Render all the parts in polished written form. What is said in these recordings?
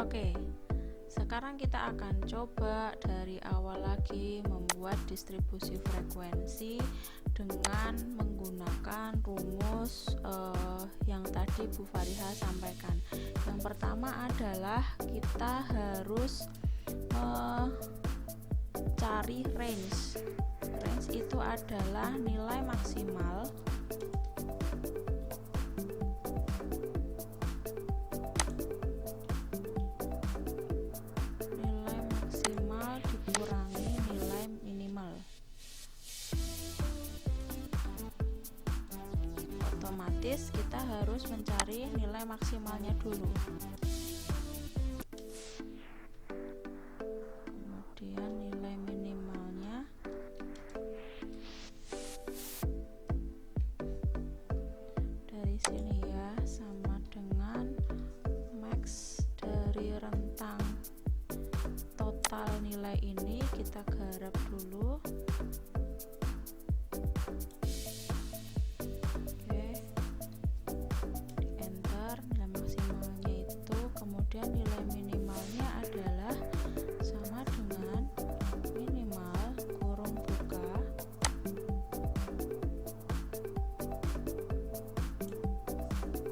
Oke, sekarang kita akan coba dari awal lagi membuat distribusi frekuensi dengan menggunakan rumus yang tadi Bu Fariha sampaikan. Yang pertama adalah kita harus cari range. Range itu adalah nilai maksimal dikurangi nilai minimal. Otomatis kita harus mencari nilai maksimalnya dulu. Kemudian nilai minimalnya dari sini ya, sama dengan max dari rentang total nilai ini, kita garap dulu. Oke, di enter nilai maksimalnya itu, kemudian nilai minimalnya adalah sama dengan minimal kurung buka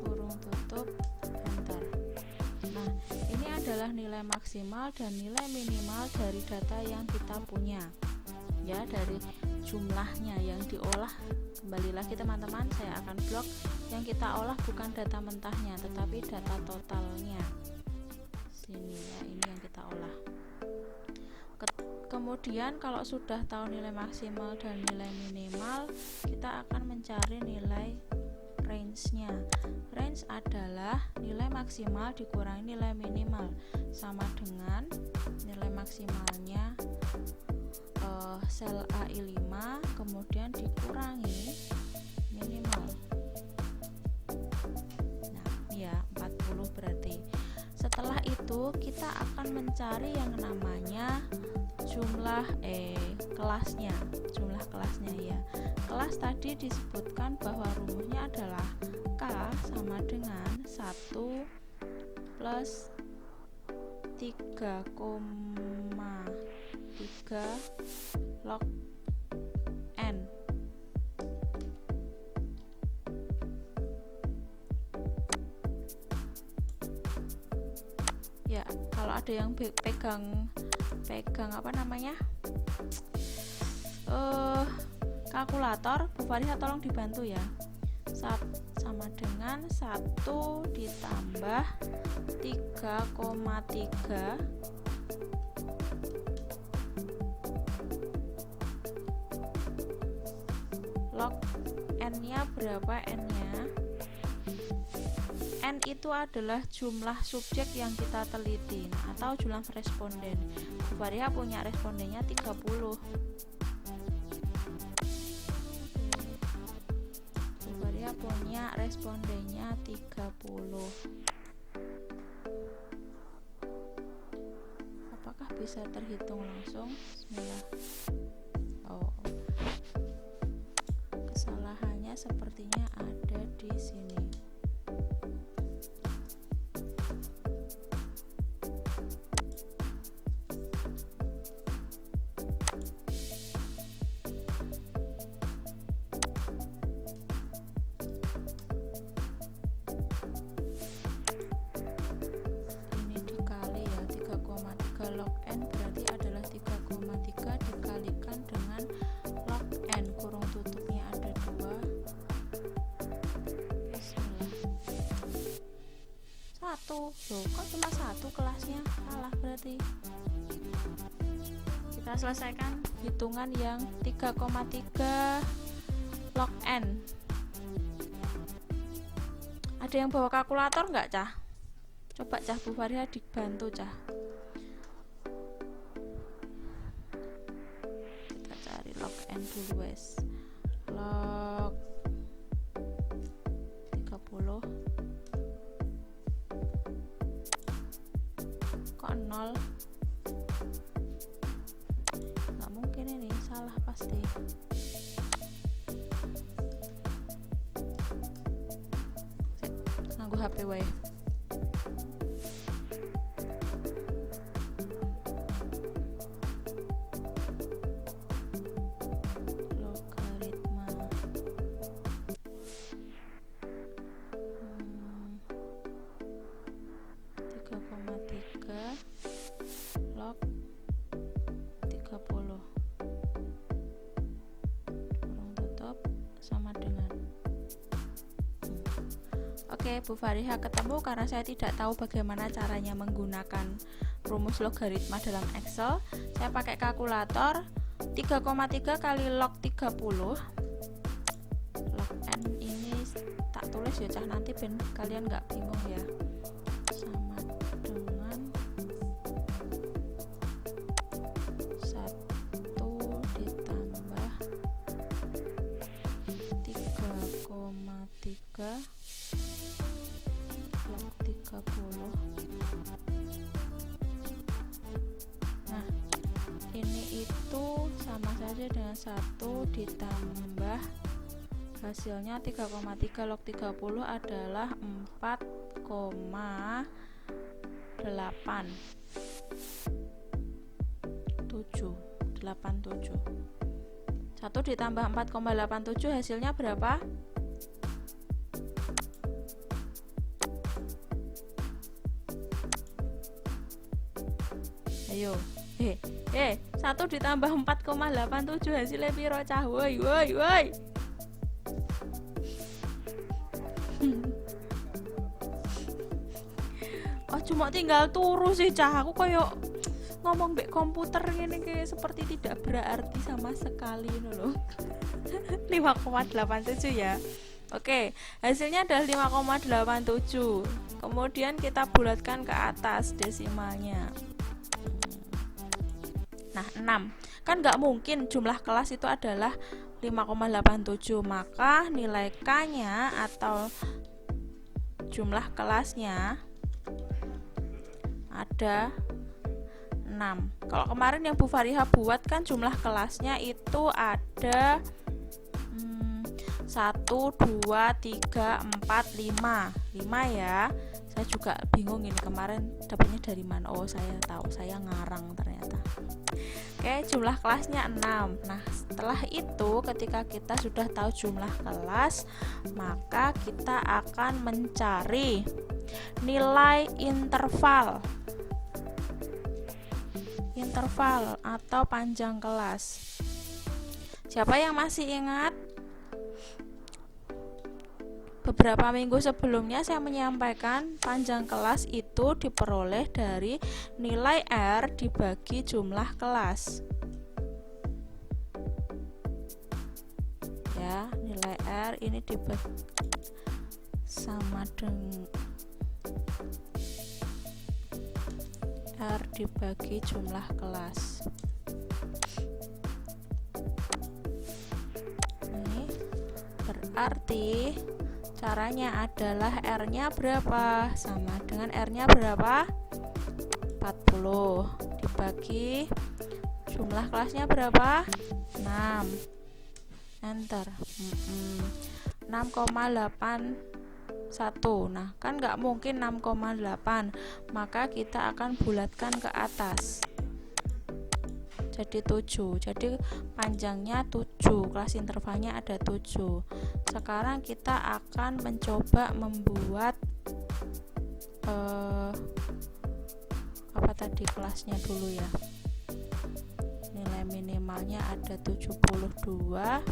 kurung tutup enter. Nah, ini adalah nilai maksimal dan nilai minimal dari data yang kita punya ya, dari jumlahnya yang diolah. Kembali lagi teman-teman, saya akan blok yang kita olah bukan data mentahnya tetapi data totalnya. Sini ya, ini yang kita olah. Kemudian kalau sudah tahu nilai maksimal dan nilai minimal, kita akan mencari nilai range-nya. Range adalah nilai maksimal dikurangi nilai minimal, sama dengan nilai maksimalnya sel AI5 kemudian dikurangi minimal. Nah, ya 40 berarti. Setelah itu kita akan mencari yang namanya jumlah kelasnya. Jumlah kelasnya ya. Kelas tadi disebutkan bahwa rumusnya adalah K sama dengan 1 plus 3,3 log N. Ya, kalau ada yang pegang apa namanya kalkulator, Bu Fariha tolong dibantu ya. Sama dengan 1 ditambah 3,3 log N-nya berapa N-nya? N itu adalah jumlah subjek yang kita teliti atau jumlah responden. Bu Fariha punya respondennya 30. Bu Fariha punya respondennya 30. Apakah bisa terhitung langsung? Bismillah. Oh. Kesalahannya sepertinya ada di sini. Ini dikali ya, 3,3 log N berarti adalah 3,3 dikalikan dengan log N, kurung tutupnya ada 2. Bismillah. 1. Loh, kok cuma 1 kelasnya? Salah berarti. Kita selesaikan hitungan yang 3,3 log N. Ada yang bawa kalkulator nggak, Cah? Coba Cah, Bu Fariha dibantu, Cah. Kita cari log N dulu wes. Log 30. Kok 0? Nggak mungkin ini, salah pasti. Nganggo HP wae. Oke, Bu Fariha ketemu karena saya tidak tahu bagaimana caranya menggunakan rumus logaritma dalam Excel. Saya pakai kalkulator. 3,3 kali log 30. Log N ini tak tulis ya cah, nanti ben kalian nggak bingung ya. Sama dengan 1 ditambah 3,3 log 30. Nah, ini itu sama saja dengan 1 ditambah hasilnya 3,3 log 30 adalah 4,87. 1 ditambah 4,87 hasilnya berapa? Ayo. 1 ditambah 4,87 hasilnya piro cah? Woi. Oh, cuma tinggal turu sih cah. Aku koyo ngomong mbek komputer ini kayak seperti tidak berarti sama sekali loh. 5,87 ya. Oke, hasilnya adalah 5,87. Kemudian kita bulatkan ke atas desimalnya. Nah, 6. Kan nggak mungkin jumlah kelas itu adalah 5,87, maka nilai K-nya atau jumlah kelasnya ada 6. Kalau kemarin yang Bu Fariha buat kan jumlah kelasnya itu ada 1, 2, 3, 4, 5 ya. Saya juga bingung ini kemarin dapatnya dari mana. Oh, saya tahu, saya ngarang ternyata. Oke, jumlah kelasnya 6. Nah, setelah itu ketika kita sudah tahu jumlah kelas, maka kita akan mencari nilai interval atau panjang kelas. Siapa yang masih ingat? Beberapa minggu sebelumnya saya menyampaikan panjang kelas itu diperoleh dari nilai R dibagi jumlah kelas. Ya, nilai R ini dibagi sama dengan R dibagi jumlah kelas. Ini berarti caranya adalah R-nya berapa? Sama dengan R-nya berapa? 40 dibagi jumlah kelasnya berapa? 6. Enter. 6,81. Nah, kan nggak mungkin 6,8, maka kita akan bulatkan ke atas jadi 7. Jadi panjangnya 7, kelas intervalnya ada 7. Sekarang kita akan mencoba membuat apa tadi kelasnya dulu ya. Nilai minimalnya ada 72.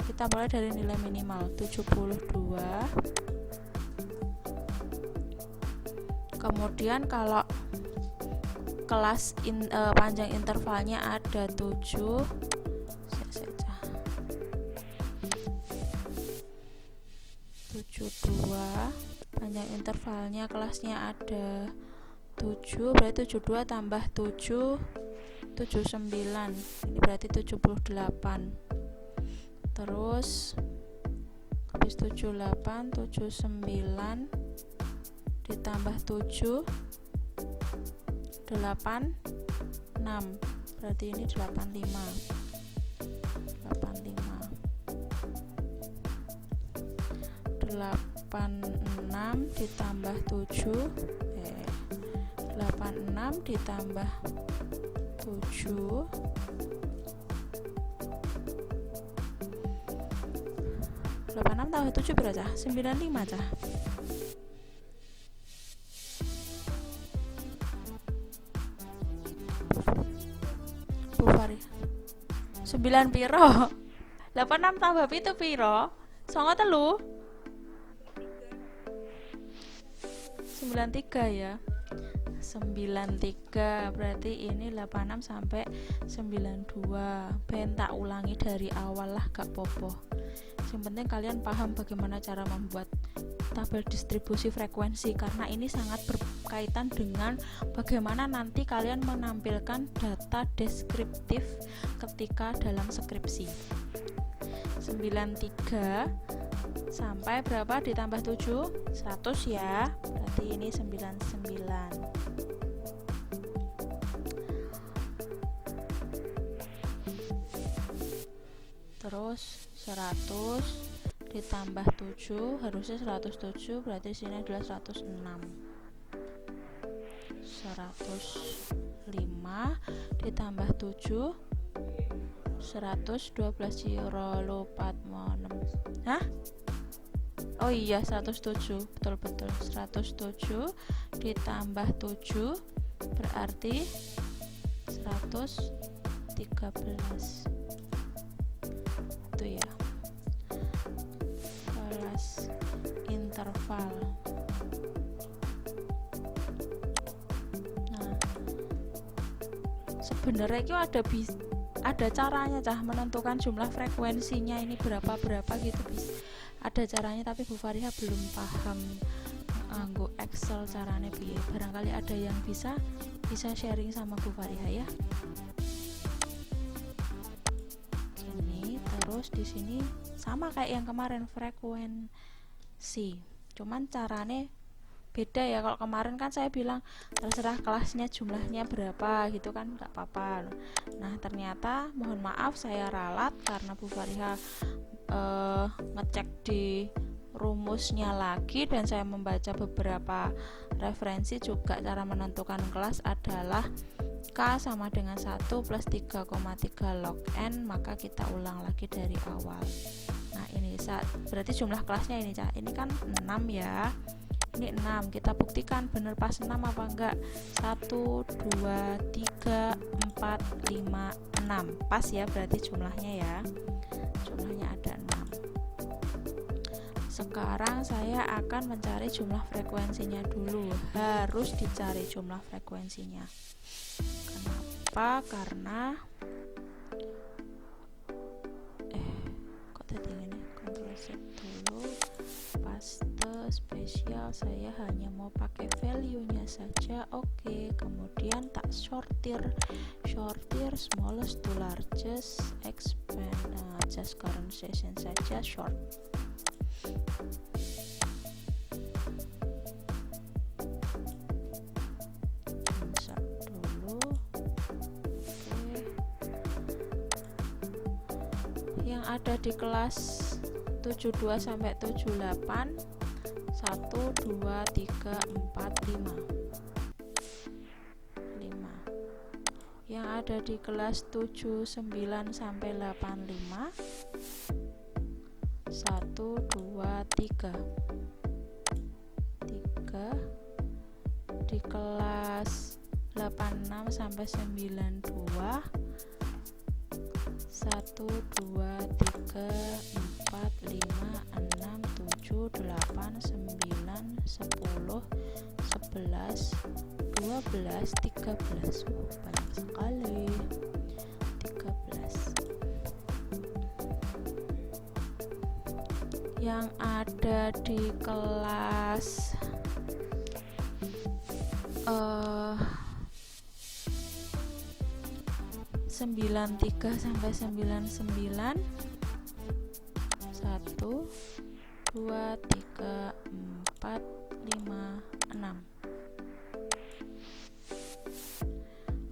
Kita mulai dari nilai minimal 72. Kemudian kalau kelas panjang intervalnya ada 7, 72, panjang intervalnya kelasnya ada 7, berarti 72 tambah 7, 79, ini berarti 78. Terus habis 78, 79 ditambah 7, 86, berarti ini 85. 86 ditambah 7, 86 ditambah 7, 86 tambah 7 berapa? 95 cah. Bu Fari 9 piro? 86 tambah itu piro? 93. 93 ya. 93 berarti ini 86 sampai 92. Ben tak ulangi dari awal lah, gak popo. Yang penting kalian paham bagaimana cara membuat tabel distribusi frekuensi, karena ini sangat berkaitan dengan bagaimana nanti kalian menampilkan data deskriptif ketika dalam skripsi. 93 sampai berapa ditambah 7? 100 ya. Berarti ini 99. Terus 100 ditambah 7 harusnya 107, berarti sini adalah 106. 105 ditambah 7 112 ciro lopat monem. Hah? Oh iya 107, betul 107 ditambah 7 berarti 113. Itu ya kelas interval. Nah, sebenarnya itu ada caranya cah menentukan jumlah frekuensinya ini berapa gitu, ada caranya, tapi Bu Fariha belum paham nganggo Excel caranya piye. Barangkali ada yang bisa sharing sama Bu Fariha ya. Terus di sini sama kayak yang kemarin frekuensi, cuman carane beda ya. Kalau kemarin kan saya bilang terserah kelasnya jumlahnya berapa gitu kan, nggak apa-apa. Nah ternyata mohon maaf saya ralat karena Bu Fariha ngecek di rumusnya lagi dan saya membaca beberapa referensi juga. Cara menentukan kelas adalah K sama dengan 1 plus 3,3 log N, maka kita ulang lagi dari awal. Nah ini berarti jumlah kelasnya ini Cak, ini kan 6 ya, ini 6, kita buktikan bener pas 6 apa enggak. 1, 2, 3, 4, 5, 6 pas ya, berarti jumlahnya ya, jumlahnya ada 6. Sekarang saya akan mencari jumlah frekuensinya dulu. Harus dicari jumlah frekuensinya. Kenapa? Karena kok tadi ini Ctrl Z dulu, paste spesial, saya hanya mau pakai value-nya saja. Oke, kemudian tak sortir smallest to largest, expand, just current session saja, short. Ada di kelas 72 sampai 78 1, 2, 3, 4, 5 yang ada di kelas 79 sampai 85 1, 2, 3 di kelas 86 sampai 92 1, 2, 3, 4, 5, 6, 7, 8, 9, 10, 11, 12, 13. Banyak sekali. 13. Yang ada di kelas 93 sampai 99 1, 2, 3, 4, 5, 6.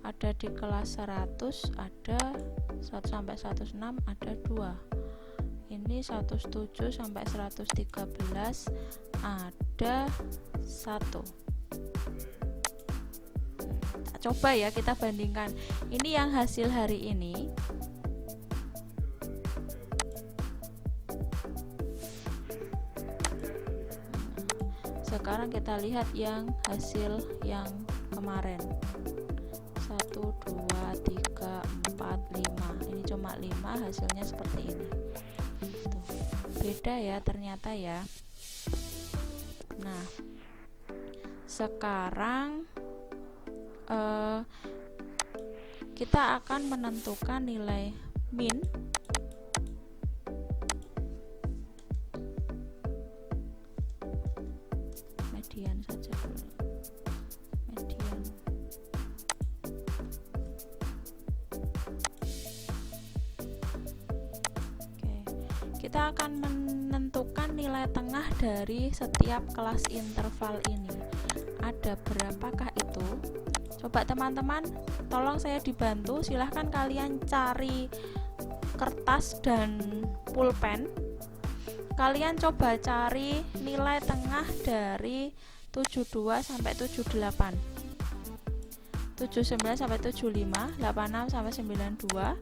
Ada di kelas 100 ada 1 sampai 106 ada 2. Ini 107 sampai 113 ada 1. Coba ya kita bandingkan. Ini yang hasil hari ini. Sekarang kita lihat yang hasil yang kemarin. 1, 2, 3, 4, 5. Ini cuma 5, hasilnya seperti ini. Tuh. Beda ya ternyata ya. Nah, Sekarang kita akan menentukan nilai min median saja dulu. Median. Oke. Kita akan menentukan nilai tengah dari setiap kelas interval ini. Ada berapakah itu? Coba teman-teman, tolong saya dibantu. Silahkan kalian cari kertas dan pulpen. Kalian coba cari nilai tengah dari 72 sampai 78, 79 sampai 75, 86 sampai 92,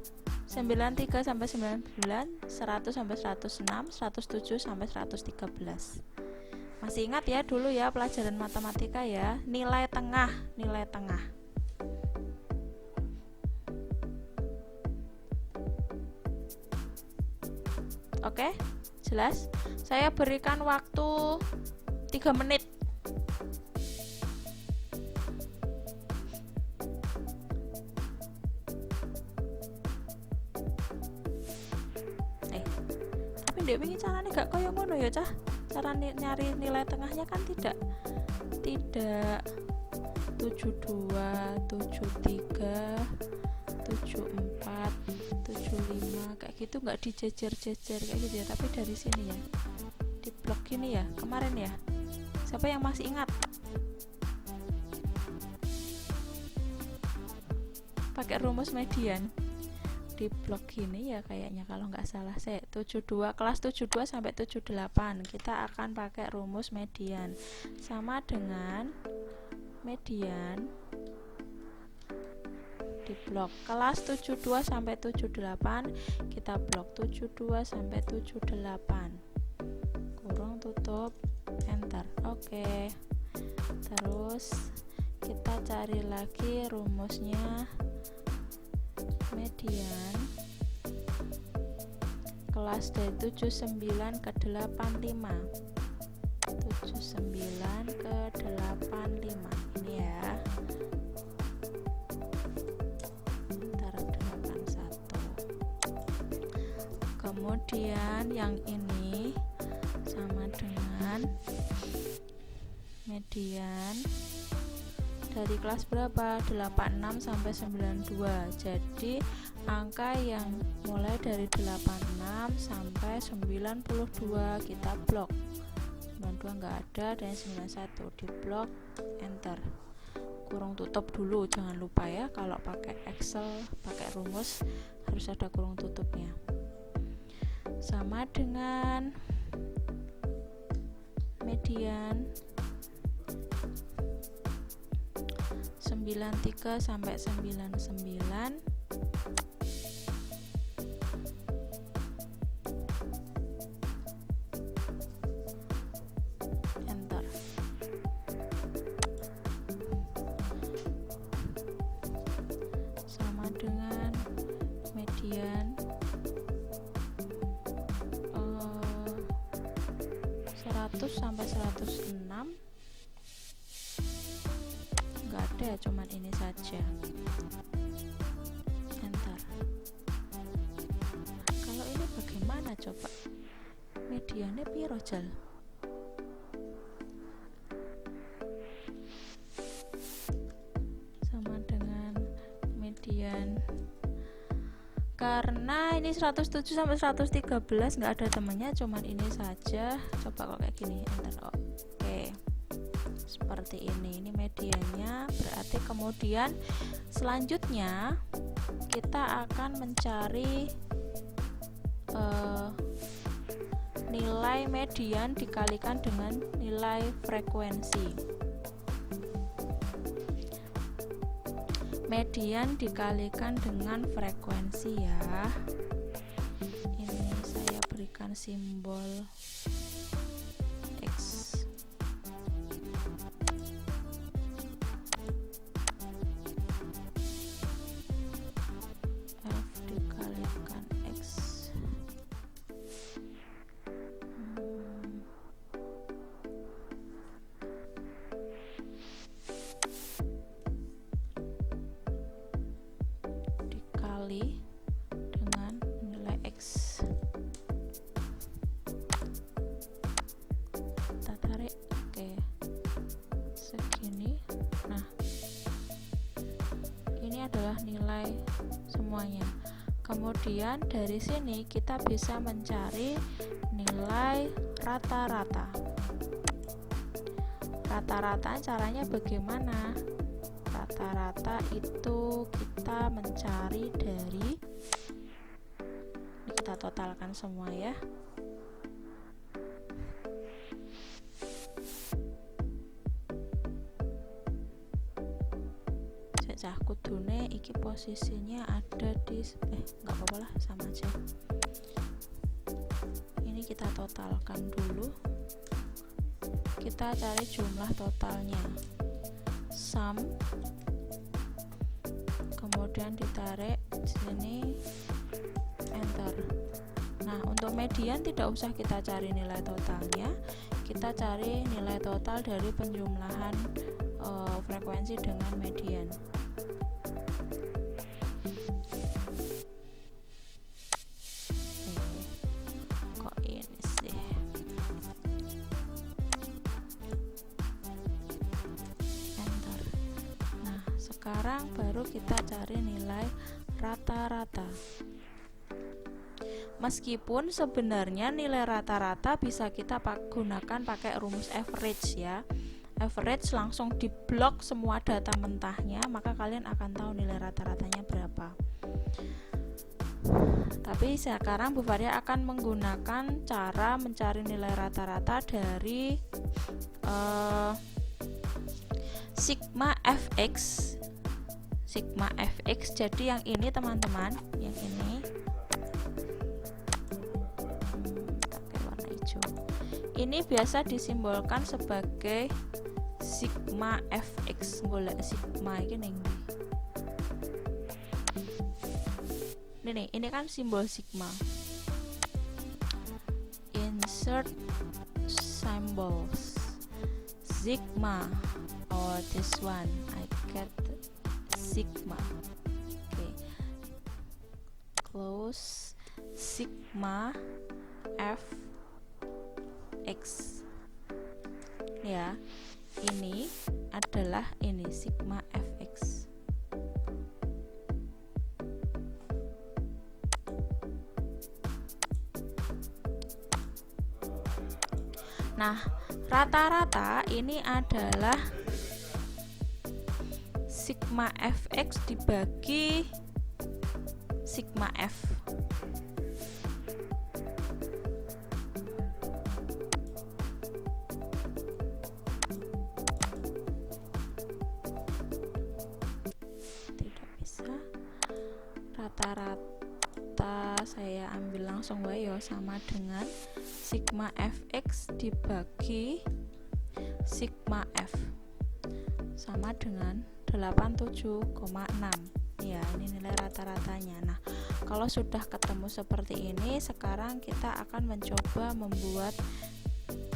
93 sampai 99, 100 sampai 106, 107 sampai 113. Masih ingat ya dulu ya pelajaran matematika ya, nilai tengah, nilai tengah. Oke, jelas? Saya berikan waktu 3 menit. Tapi ndek wingi carane gak kaya ngono ya, Cah? Cara nyari nilai tengahnya kan tidak 72, 73, 74, 75 kayak gitu, nggak dijejer-jejer kayak gitu ya, tapi dari sini ya, di blok gini ya, kemarin ya. Siapa yang masih ingat? Pakai rumus median di blok gini ya kayaknya kalau nggak salah. Saya 72, kelas 72 sampai 78 kita akan pakai rumus median, sama dengan median di blok kelas 72 sampai 78 kita blok 72 sampai 78 kurung tutup enter. Oke. Terus kita cari lagi rumusnya median kelas dari 79 ke 85, 79 ke 85 ini ya, ntar 81. Kemudian yang ini sama dengan median dari kelas berapa? 86 sampai 92. Jadi angka yang mulai dari 86 sampai 92 kita blok. 92 enggak ada, dan 91 di blok enter. Kurung tutup dulu, jangan lupa ya, kalau pakai Excel, pakai rumus harus ada kurung tutupnya. Sama dengan median 93 sampai 99 enter. Sama dengan median 100 sampai 106 nggak ada ya, cuman ini saja enter. Kalau ini bagaimana coba, mediannya piro jal? Sama dengan median, karena ini 107 sampai 113 nggak ada temennya, cuman ini saja. Coba kok kayak gini enter. Oke, seperti ini mediannya. Berarti kemudian selanjutnya kita akan mencari nilai median dikalikan dengan nilai frekuensi. Median dikalikan dengan frekuensi ya. Ini saya berikan simbol X. F dikalikan X. ini adalah nilai semuanya. Kemudian dari sini kita bisa mencari nilai rata-rata. Rata-rata caranya bagaimana? Rata-rata itu kita mencari dari, ini kita totalkan semua ya. Cah kudune iki posisinya ada di nggak apa-apa lah, sama aja. Ini kita totalkan dulu, kita cari jumlah totalnya, sum, kemudian ditarik sini, enter. Nah, untuk median tidak usah kita cari nilai totalnya, kita cari nilai total dari penjumlahan frekuensi dengan median. Kok ini sih? Enter. Nah, sekarang baru kita cari nilai rata-rata. Meskipun sebenarnya nilai rata-rata bisa kita gunakan pakai rumus average ya. Average langsung diblok semua data mentahnya, maka kalian akan tahu nilai rata-ratanya berapa. Tapi sekarang Bu Faria akan menggunakan cara mencari nilai rata-rata dari sigma fx. Sigma fx, jadi yang ini teman-teman, yang ini pakai warna hijau. Ini biasa disimbolkan sebagai sigma fx. Golek sigma iki ning ndi. Ini kan simbol sigma. Insert symbols. Sigma. Oh, this one. I get sigma. Okay. Close sigma fx. Ya. Ini adalah ini sigma fx. Nah, rata-rata ini adalah sigma fx dibagi sigma f. Rata-rata saya ambil langsung wae ya, sama dengan sigma fx dibagi sigma f sama dengan 87,6 ya, ini nilai rata-ratanya. Nah, kalau sudah ketemu seperti ini, sekarang kita akan mencoba membuat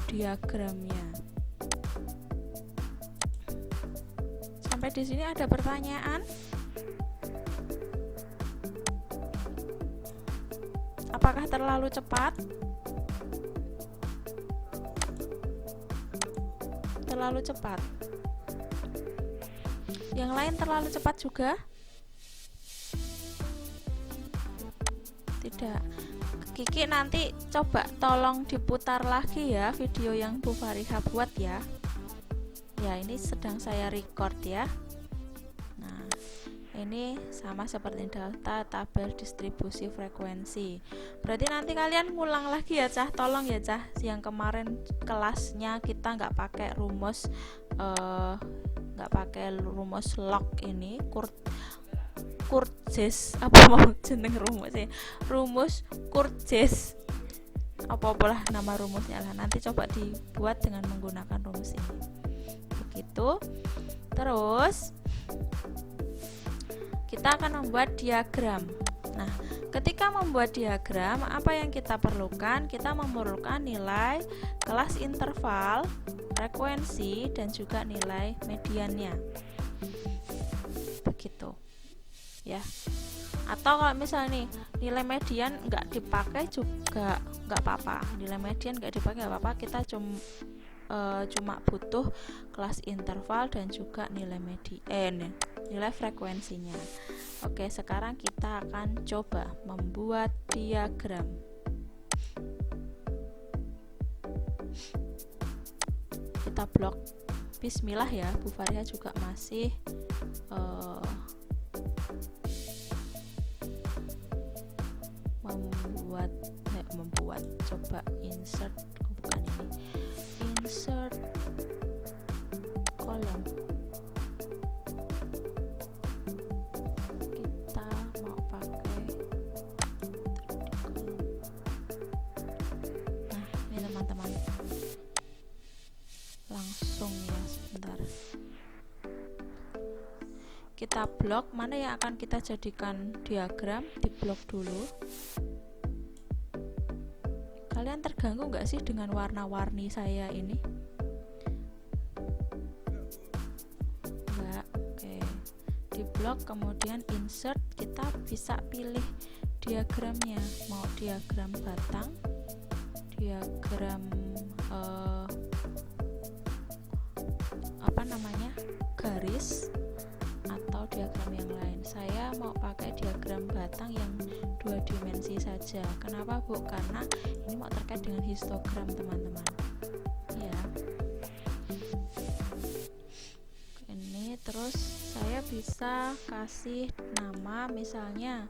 diagramnya. Sampai di sini ada pertanyaan? Apakah terlalu cepat? Terlalu cepat. Yang lain terlalu cepat juga? Tidak. Kiki nanti coba tolong diputar lagi ya video yang Bu Fariha buat ya. Ya, ini sedang saya record ya. Nah, ini sama seperti data tabel distribusi frekuensi. Berarti nanti kalian ngulang lagi ya Cah, tolong ya Cah. Yang kemarin kelasnya kita nggak pakai rumus log ini, Kurtjes, apa mau jeneng rumusnya? Rumus Kurtjes. Apa-apalah nama rumusnya lah. Nanti coba dibuat dengan menggunakan rumus ini. Begitu. Terus kita akan membuat diagram. Nah, ketika membuat diagram, apa yang kita perlukan? Kita memerlukan nilai kelas interval, frekuensi, dan juga nilai mediannya. Begitu ya. Atau kalau misalnya nih nilai median nggak dipakai juga nggak apa-apa, nilai median nggak dipakai nggak apa-apa, kita cuma butuh kelas interval dan juga nilai median, nilai frekuensinya. Oke, sekarang kita akan coba membuat diagram. Kita blok. Bismillah ya, Bu Faria juga masih membuat coba insert, bukan ini, insert kolom. Kita mau pakai nah ini teman-teman, langsung ya, sebentar kita blok mana yang akan kita jadikan diagram, di blok dulu. Kalian terganggu nggak sih dengan warna-warni saya ini? Enggak, oke. Di blok kemudian insert, kita bisa pilih diagramnya, mau diagram batang, diagram garis, atau diagram yang lain. Saya mau pakai diagram batang yang 2 dimensi saja. Kenapa Bu? Karena ini mau terkait dengan histogram teman-teman ya. Ini terus saya bisa kasih nama misalnya,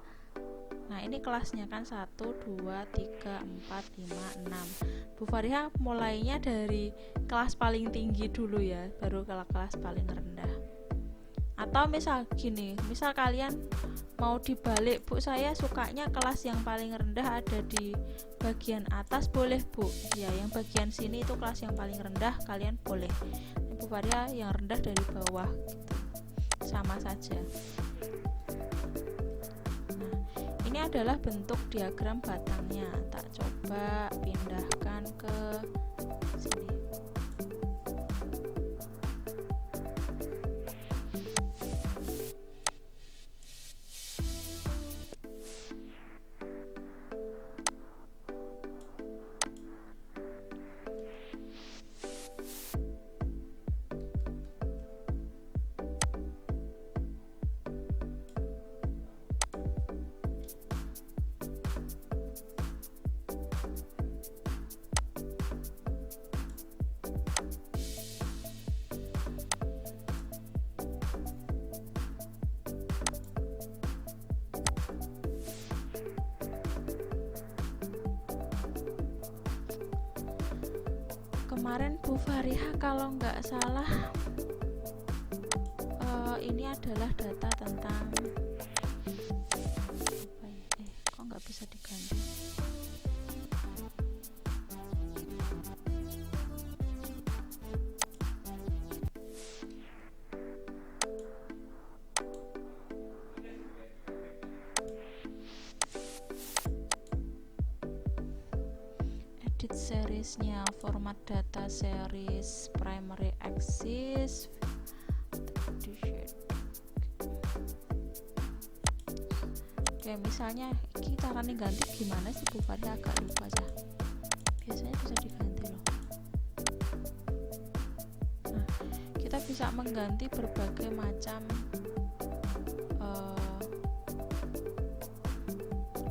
nah ini kelasnya kan 1, 2, 3, 4, 5, 6. Bu Faria mulainya dari kelas paling tinggi dulu ya, baru ke kelas paling rendah. Atau misal gini, misal kalian mau dibalik, Bu saya sukanya kelas yang paling rendah ada di bagian atas, boleh Bu ya, yang bagian sini itu kelas yang paling rendah, kalian boleh. Bu Faria yang rendah dari bawah gitu, sama saja. Nah ini adalah bentuk diagram batangnya. Tak coba pindahkan ke sini. Kemarin Bu Faria kalau nggak salah ini adalah data tentang apa ya? Kok nggak bisa diganti? Seriesnya, format data series, primary axis, oke misalnya kita akan ganti gimana sih Bu Faria, agak lupa aja, biasanya bisa diganti loh. Nah kita bisa mengganti berbagai macam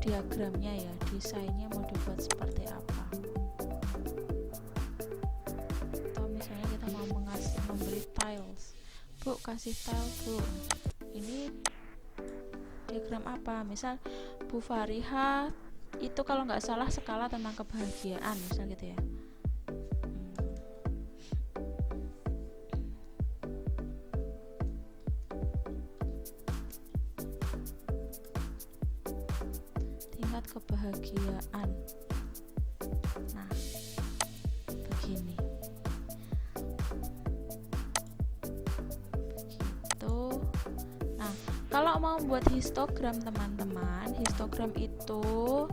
diagramnya ya, desainnya mau dibuat seperti apa. Bu kasih tahu Bu, ini diagram apa? Misal Bu Faria itu kalau nggak salah skala tentang kebahagiaan, misal gitu ya. Tingkat kebahagiaan. Nah, begini. Kalau mau buat histogram teman-teman, histogram itu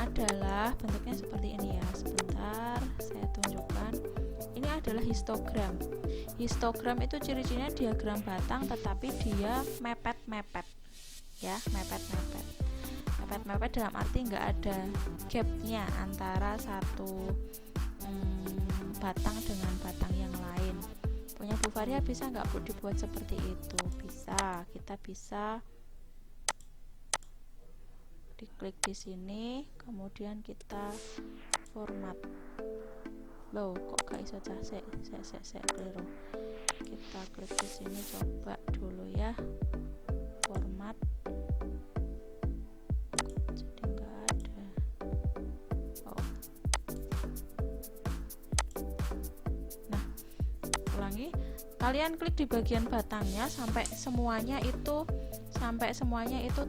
adalah bentuknya seperti ini ya. Sebentar, saya tunjukkan. Ini adalah histogram. Histogram itu ciri-cirinya diagram batang, tetapi dia mepet-mepet, ya, mepet-mepet. Mepet-mepet dalam arti nggak ada gapnya antara satu batang dengan batang yang lain. punya Bu Faria bisa nggak Bu dibuat seperti itu? Bisa, kita bisa diklik di sini, kemudian kita format. Loh, kok gak iso cah? Saya keliru. Kita klik di sini, coba dulu ya. Format. Jadi nggak ada. Oh. Nah, ulangi. Kalian klik di bagian batangnya sampai semuanya itu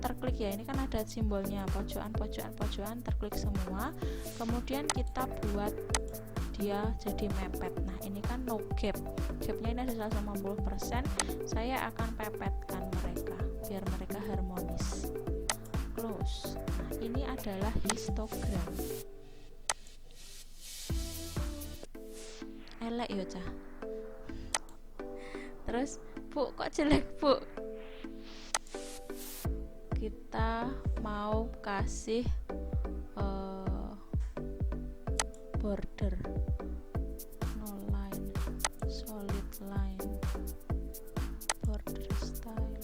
terklik ya. Ini kan ada simbolnya pojokan terklik semua. Kemudian kita buat dia jadi mepet. Nah, ini kan no gap. Gapnya ini ada 150%. Saya akan pepetkan mereka biar mereka harmonis. Close. Nah, ini adalah histogram. Elek ya, Cah. Terus, Bu, kok jelek, Bu? Kita mau kasih border, no line, solid line, border style.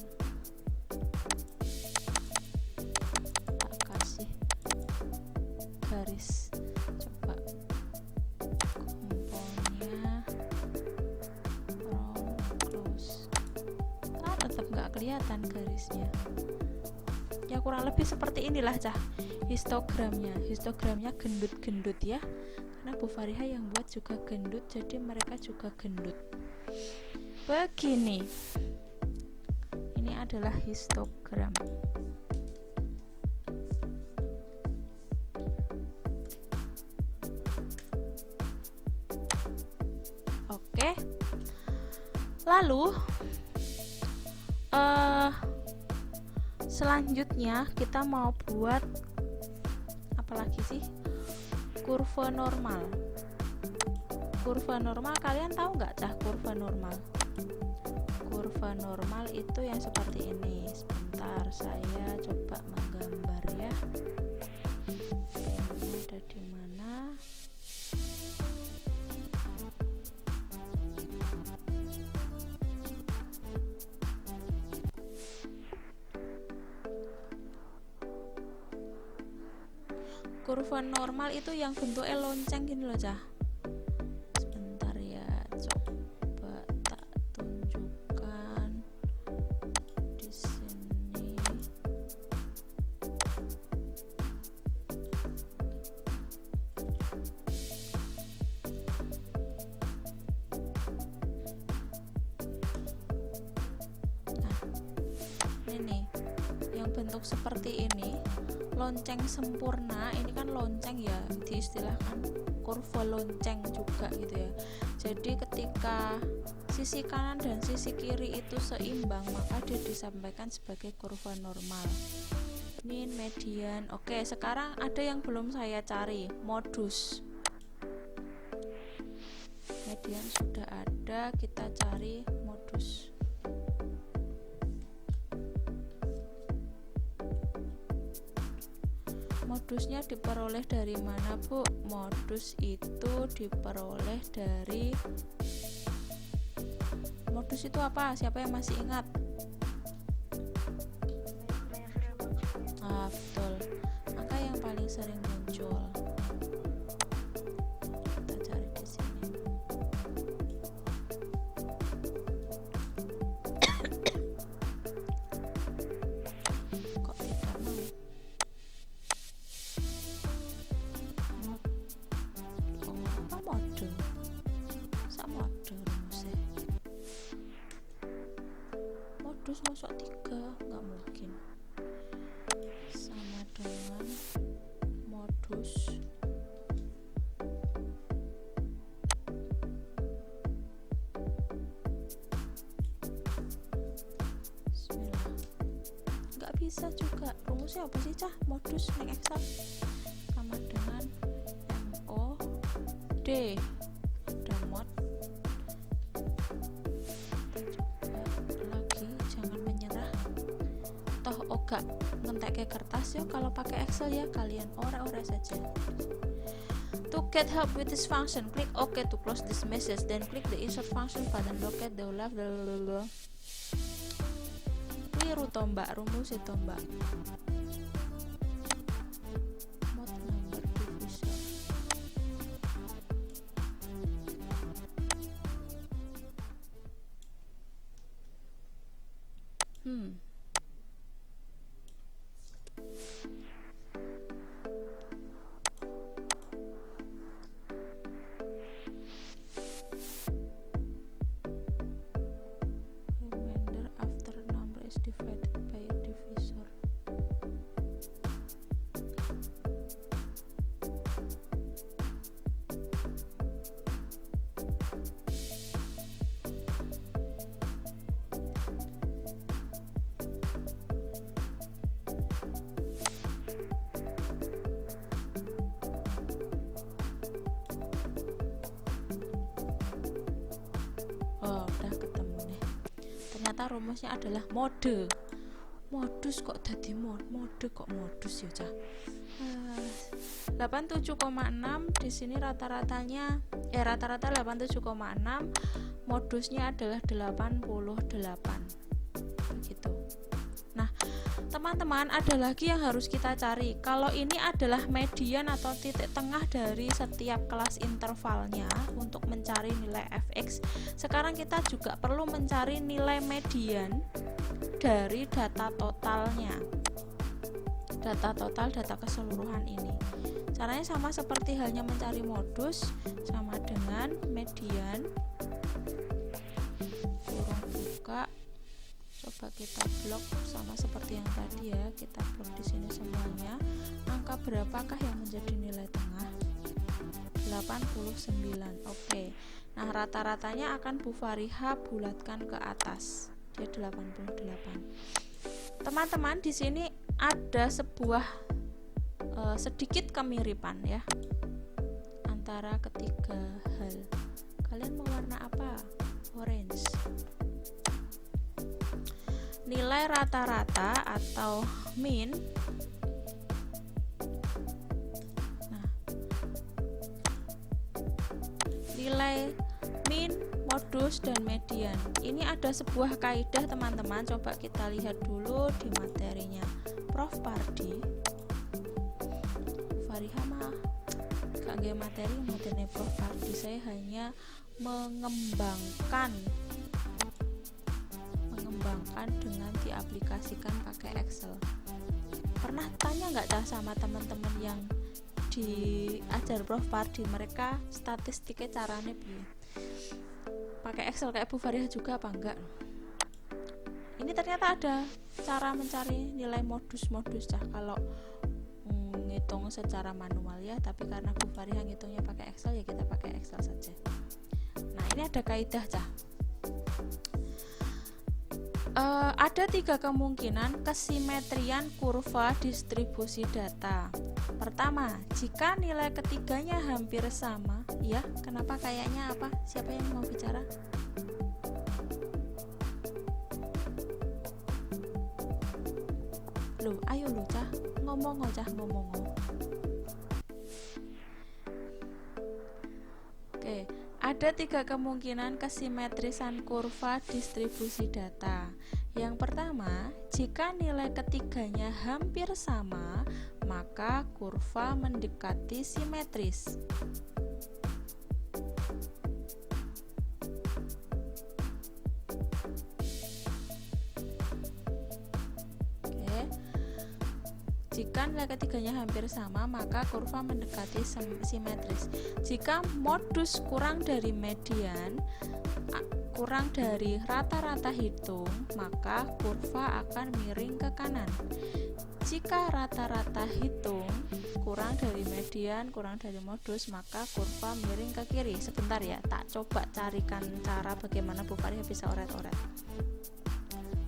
Tak kasih garis. Coba komponnya round close. Tetap nggak kelihatan garisnya. Ya kurang lebih seperti inilah, Cah, histogramnya gendut-gendut ya, karena Bu Fariha yang buat juga gendut, jadi mereka juga gendut begini. Ini adalah histogram. Oke, lalu selanjutnya kita mau buat apa lagi sih? Kurva normal. Kurva normal, kalian tahu nggak, Cah, kurva normal? Kurva normal itu yang seperti ini. Sebentar, saya coba menggambar ya. Ini ada di mana? Kurva normal itu yang bentuknya lonceng gini loh, Cah. Sebentar ya, coba tak tunjukkan di sini. Nah, ini yang bentuk seperti ini. Lonceng sempurna, ini kan lonceng ya, diistilahkan kurva lonceng juga gitu ya. Jadi ketika sisi kanan dan sisi kiri itu seimbang, maka dia disampaikan sebagai kurva normal. Min, median. Oke, sekarang ada yang belum saya cari, modus. Median sudah ada, kita cari modus. Modusnya diperoleh dari mana, Bu? Modus itu diperoleh dari modus itu apa? Siapa yang masih ingat? Betul. Angka yang paling sering muncul. Kita cari di sini. Kok tidak mau? Mode sama mode rumusnya. Modus masuk 3 nggak mungkin. Sama dengan modus Bismillah. Nggak bisa juga. Rumusnya apa sih, Cah? Modus ning Excel sama dengan MOD dan mod. Kita coba lagi, jangan menyerah. Toh oga ngentek ke kertas ya, kalau pakai Excel ya kalian ore-ore saja. Tuh To get help with this function, click OK to close this message, then click the insert function button. Locate the left. Keliru to mbak, rumus itu mbak. Mod number divisor. Remainder after number is divided by a divisor. Oh, udah ketemu nih. Ternyata rumusnya adalah mode. Modus kok jadi mode kok modus ya, Cah. 87,6 di sini rata-ratanya rata-rata 87,6, modusnya adalah 88. Begitu. Nah, teman-teman, ada lagi yang harus kita cari. Kalau ini adalah median atau titik tengah dari setiap kelas intervalnya untuk mencari nilai fx. Sekarang kita juga perlu mencari nilai median dari data totalnya. Data total, data keseluruhan ini. Caranya sama seperti halnya mencari modus, sama dengan median kurung buka. Coba kita blok sama seperti yang tadi ya, kita blok di sini semuanya. Angka berapakah yang menjadi nilai tengah? 89. Oke. Nah, rata-ratanya akan Bu Fariha bulatkan ke atas. Dia 88. Teman-teman, di sini ada sebuah sedikit kemiripan ya antara ketiga hal. Kalian mau warna apa? Orange. Nilai rata-rata atau min. Nah, nilai min, modus, dan median. Ini ada sebuah kaidah teman-teman. Coba kita lihat dulu di materinya Prof Pardi. Fariha mah gak nge materi Prof Pardi. Saya hanya mengembangkan dengan diaplikasikan pakai Excel. Pernah tanya nggak Cah sama teman-teman yang diajar Prof Pardi, mereka statistiknya caranya pakai Excel kayak Bu Fariha juga apa enggak? Ini ternyata ada cara mencari nilai modus-modus Cah kalau ngitung secara manual ya, tapi karena Bu Fariha ngitungnya pakai Excel ya kita pakai Excel saja. Nah, ini ada kaidah Cah. Ada 3 kemungkinan kesimetrian kurva distribusi data. Pertama, jika nilai ketiganya hampir sama. Ya, kenapa kayaknya apa? Siapa yang mau bicara? Loh, ayo lo Cah, ngomong. Oke, ada 3 kemungkinan kesimetrisan kurva distribusi data. Yang pertama, jika nilai ketiganya hampir sama, maka kurva mendekati simetris. Jika nilai ketiganya hampir sama, maka kurva mendekati simetris. Jika modus kurang dari median, kurang dari rata-rata hitung, maka kurva akan miring ke kanan. Jika rata-rata hitung kurang dari median, kurang dari modus, maka kurva miring ke kiri. Sebentar ya, tak coba carikan cara bagaimana Bu Fariha bisa oret-oret.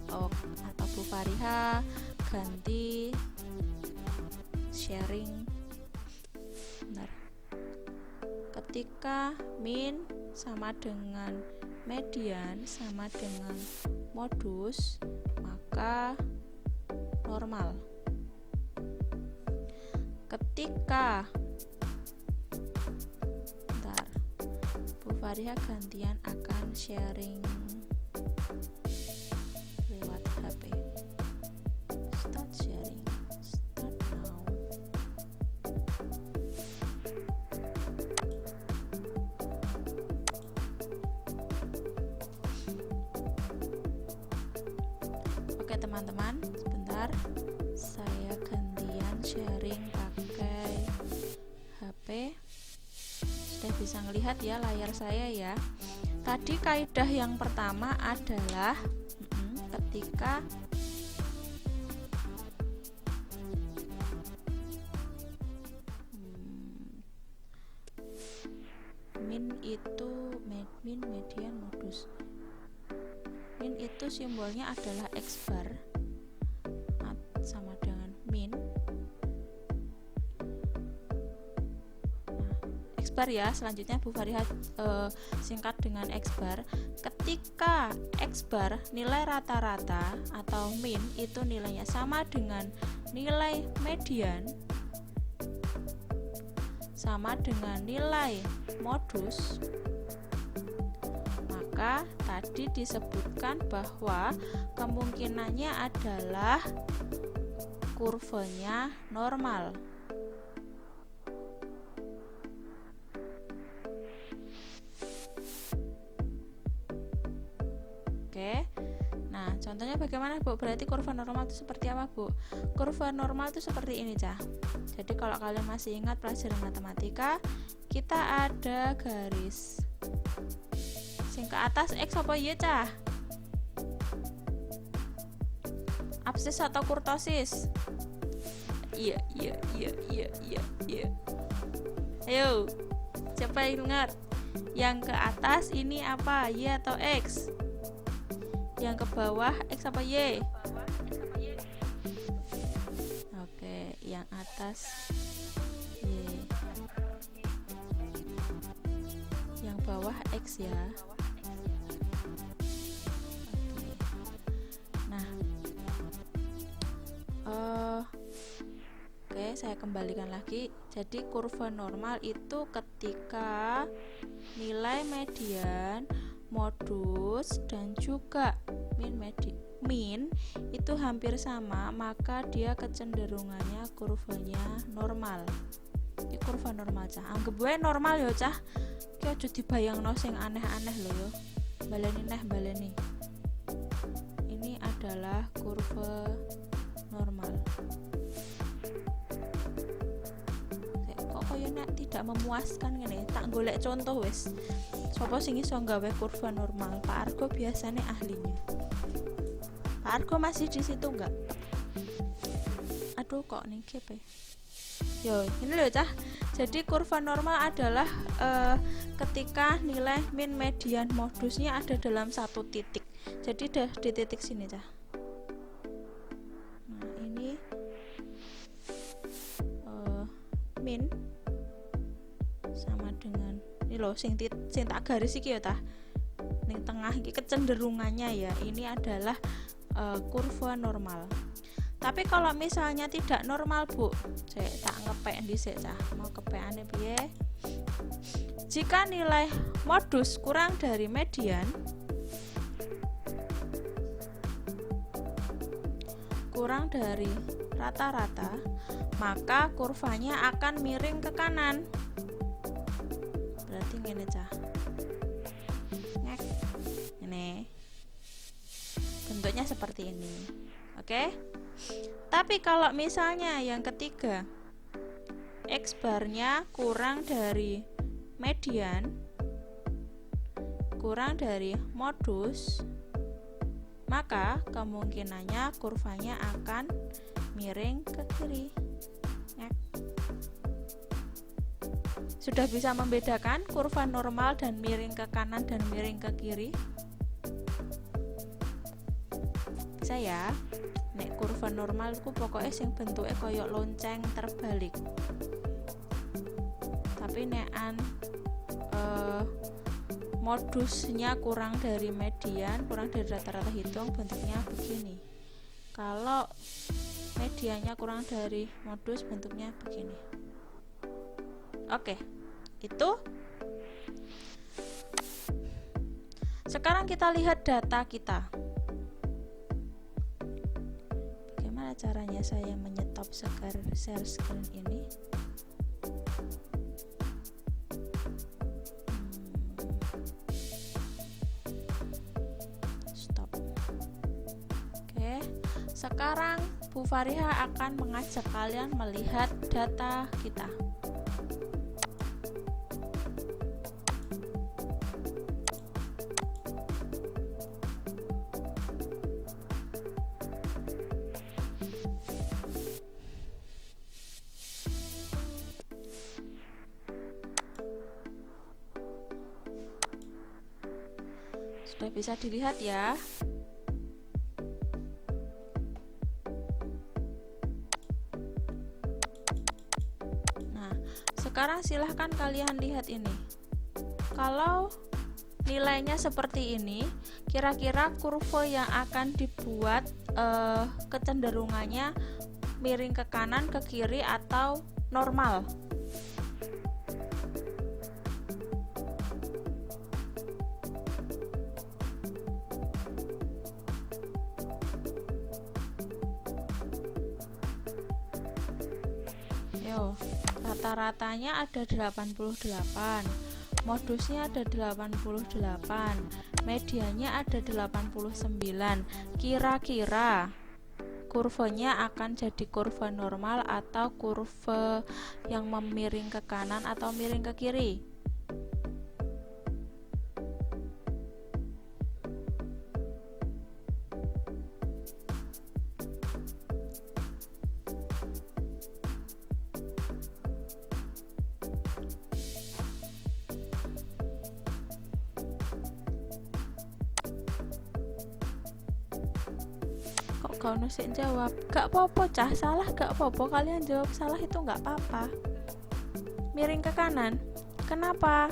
Atau Bu Fariha ganti sharing. Benar. Ketika min sama dengan median sama dengan modus, maka normal. Ketika Bu Fariha gantian akan sharing lewat HP. Start sharing. Start now. Oke teman-teman, sebentar saya gantian sharing pakai HP. Sudah bisa melihat ya layar saya ya. Tadi kaidah yang pertama adalah ketika min itu median modus. Min itu simbolnya adalah X bar sama dengan min. X bar ya, selanjutnya Bu Fariha singkat dengan X bar. Ketika X bar nilai rata-rata atau min itu nilainya sama dengan nilai median sama dengan nilai modus, maka tadi disebutkan bahwa kemungkinannya adalah kurvanya normal. Oke. Nah, contohnya bagaimana, Bu? Berarti kurva normal itu seperti apa, Bu? Kurva normal itu seperti ini, Cah. Jadi kalau kalian masih ingat pelajaran matematika, kita ada garis. Sing ke atas X apa Y, Cah? Absis atau kurtosis? Iya. Ayo, siapa yang ingat? Yang ke atas ini apa? Y atau X? Yang ke bawah X apa Y? Oke, yang atas Y. Yang bawah X ya. Oke. Nah, oke, saya kembalikan lagi. Jadi kurva normal itu ketika nilai median, modus, dan juga min itu hampir sama, maka dia kecenderungannya kurvanya normal. Ini kurva normal, Cah. Anggap gue normal ya, Cah. Ki aja dibayangno sing aneh-aneh lho yo. Baleni. Ini adalah kurva normal. Kok kaya nek tidak memuaskan ngene, tak golek contoh wis. Sopo sing iso nggawe kurva normal? Pak Argo biasanya ahlinya. Pak Argo masih di situ enggak? Aduh, kok ning GP. Yo, ini loh, Cah. Jadi kurva normal adalah ketika nilai min, median, modusnya ada dalam satu titik. Jadi di titik sini, Cah. Nah, ini min sama dengan ini loh, sing tak garis iki ya, Tah. Ning tengah iki kecenderungannya ya, ini adalah kurva normal. Tapi kalau misalnya tidak normal, Bu, saya tak ngepek dhisik, Cah. Mau kepekane piye? Jika nilai modus kurang dari median, kurang dari rata-rata, maka kurvanya akan miring ke kanan. Berarti ngene, Cah. Ini bentuknya seperti ini. Oke? Tapi kalau misalnya yang ketiga, X barnya kurang dari median, kurang dari modus, maka kemungkinannya kurvanya akan miring ke kiri. Sudah bisa membedakan kurva normal dan miring ke kanan dan miring ke kiri? Bisa ya? Nek kurva normal ku pokoknya sing bentuknya koyok lonceng terbalik. Tapi nekan modusnya kurang dari median, kurang dari rata-rata hitung, bentuknya begini. Kalau mediannya kurang dari modus, bentuknya begini. Oke, itu Sekarang kita lihat data kita. Bagaimana caranya saya menyetop share screen ini? Stop. Oke, sekarang Bu Fariha akan mengajak kalian melihat data kita. Sudah bisa dilihat ya. Nah, sekarang silahkan kalian lihat ini. Kalau nilainya seperti ini, kira-kira kurva yang akan dibuat kecenderungannya miring ke kanan, ke kiri, atau normal? Yo, rata-ratanya ada 88, modusnya ada 88, medianya ada 89. Kira-kira kurvanya akan jadi kurva normal atau kurva yang memiring ke kanan atau miring ke kiri? Kok kau nusik jawab? Gak apa-apa cah, salah gak apa-apa, kalian jawab salah itu gak apa-apa. Miring ke kanan, kenapa?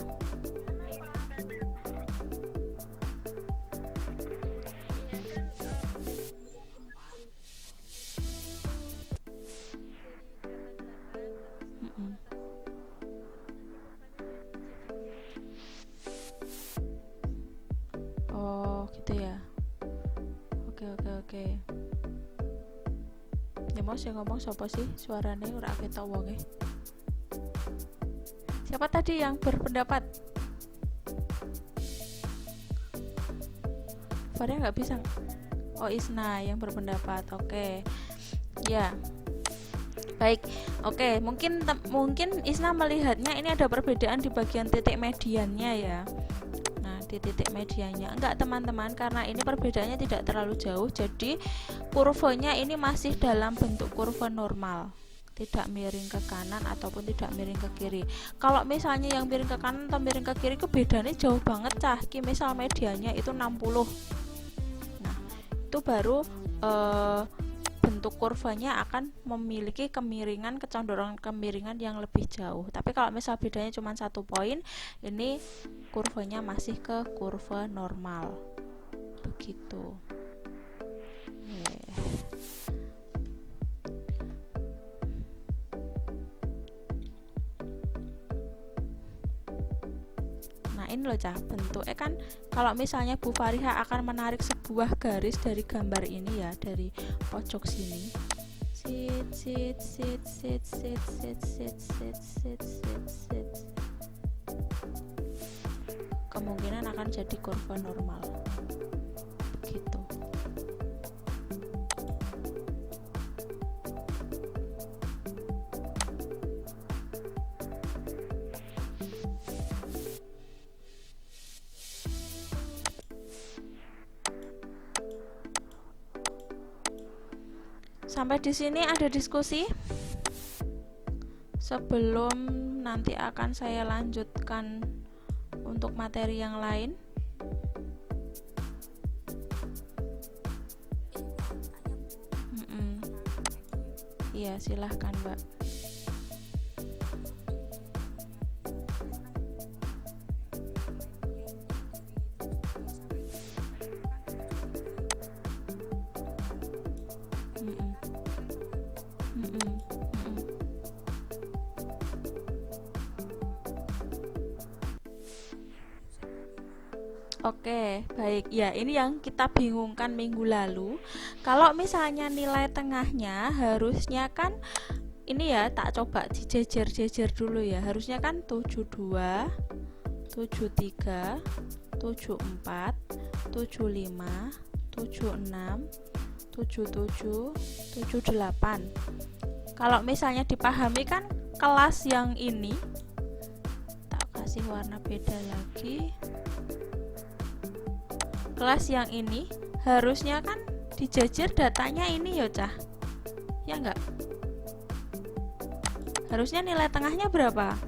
Oh gitu ya. Oke. Ya mau sih ngomong siapa sih? Suaranya ora ketok wonge. Siapa tadi yang berpendapat? Faria nggak bisa. Oh, Isna yang berpendapat. Oke. Ya. Baik. Oke, mungkin Isna melihatnya ini ada perbedaan di bagian titik mediannya ya. Di titik medianya enggak teman-teman, karena ini perbedaannya tidak terlalu jauh, jadi kurvanya ini masih dalam bentuk kurva normal, tidak miring ke kanan ataupun tidak miring ke kiri. Kalau misalnya yang miring ke kanan atau miring ke kiri itu bedanya jauh banget cah. Misal medianya itu 60, nah itu baru bentuk kurvanya akan memiliki kecenderungan kemiringan yang lebih jauh. Tapi kalau misal bedanya cuma 1 poin, ini kurvanya masih ke kurva normal. Begitu. Nah ini loh cah, bentuknya kan kalau misalnya Bu Fariha akan menarik sebuah garis dari gambar ini ya, dari pojok sini, kemungkinan akan jadi kurva normal. Begitu. Sampai di sini ada diskusi? Sebelum nanti akan saya lanjutkan untuk materi yang lain. Iya, silahkan Mbak. Oke, baik. Ya, ini yang kita bingungkan minggu lalu. Kalau misalnya nilai tengahnya harusnya kan ini ya, tak coba dijejer-jejer dulu ya. Harusnya kan 72, 73, 74, 75, 76, 77, 78. Kalau misalnya dipahami kan kelas yang ini, tak kasih warna beda lagi. Kelas yang ini harusnya kan dijejer datanya ini ya cah, ya enggak? Harusnya nilai tengahnya berapa?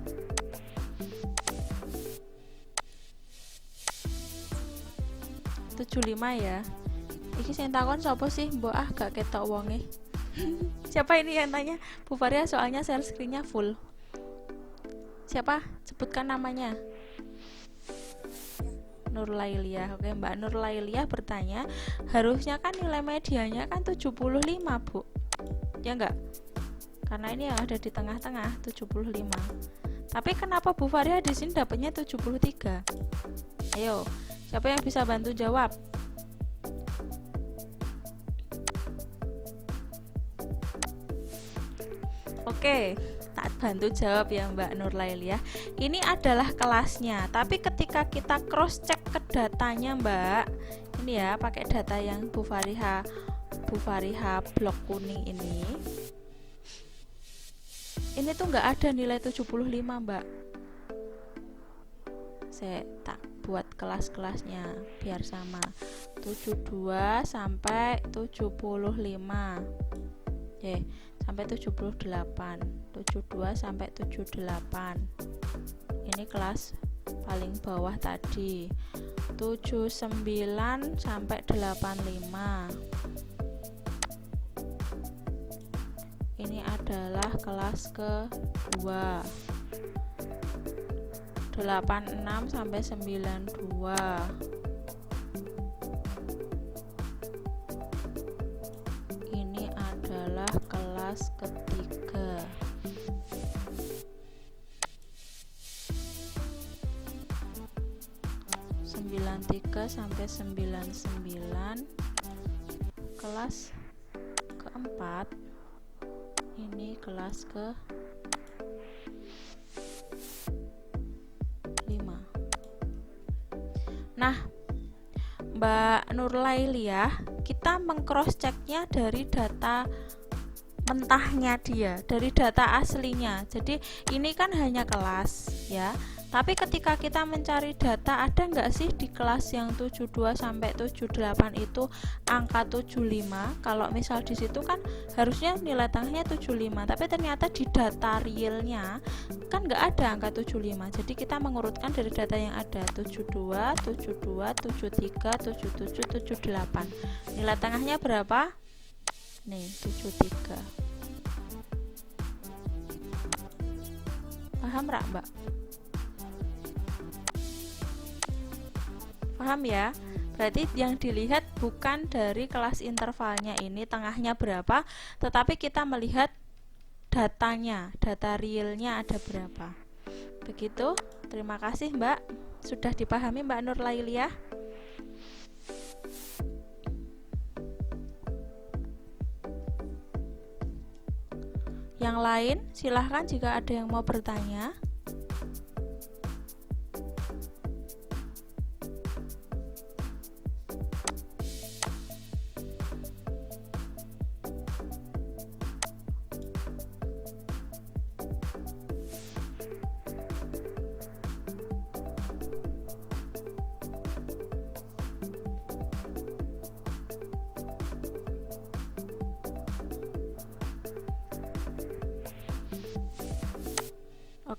Tujuh lima ya. Iki sing takon sapa sih? Mbok gak ketok wonge. Siapa ini yang tanya? Bu Faria, soalnya share screen-nya full. Siapa? Sebutkan namanya. Nur Lailiah. Oke, Mbak Nur Lailiah bertanya, harusnya kan nilai medianya kan 75, Bu. Ya enggak? Karena ini yang ada di tengah-tengah 75. Tapi kenapa Bu Faria di sini dapatnya 73? Ayo, siapa yang bisa bantu jawab? Oke, tak bantu jawab ya Mbak Nur Lailiah. Ini adalah kelasnya, tapi ketika kita cross check ke datanya Mbak, ini ya pakai data yang Bu Fariha blok kuning ini tuh nggak ada nilai 75 Mbak. Saya tak buat kelas-kelasnya biar sama, 72 sampai 75. Oke, sampai 78, 72 sampai 78. Ini kelas paling bawah tadi. 79 sampai 85. Ini adalah kelas kedua. 86 sampai 92. Ini adalah kelas ketiga. Tiga sampai 99. Kelas keempat. Ini kelas ke 5. Nah, Mbak Nur Lailiah, kita mengcross checknya dari data mentahnya dia, dari data aslinya. Jadi ini kan hanya kelas ya. Tapi ketika kita mencari data, ada nggak sih di kelas yang 72 sampai 78 itu angka 75? Kalau misal di situ kan harusnya nilai tengahnya 75, tapi ternyata di data realnya kan nggak ada angka 75. Jadi kita mengurutkan dari data yang ada 72, 72, 73, 77, 78. Nilai tengahnya berapa? Nih, 73. Paham nggak, Mbak? Paham ya? Berarti yang dilihat bukan dari kelas intervalnya ini tengahnya berapa, tetapi kita melihat datanya, data realnya ada berapa. Begitu. Terima kasih Mbak. Sudah dipahami Mbak Nur Lailiah? Yang lain silahkan jika ada yang mau bertanya.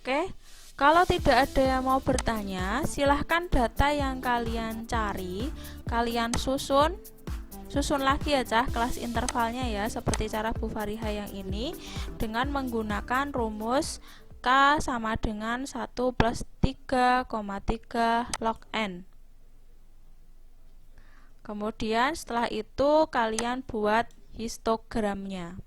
Oke, kalau tidak ada yang mau bertanya, silahkan data yang kalian cari, kalian susun lagi ya Cah, kelas intervalnya ya, seperti cara Bu Fariha yang ini, dengan menggunakan rumus K sama dengan 1 plus 3,3 log N. Kemudian setelah itu kalian buat histogramnya.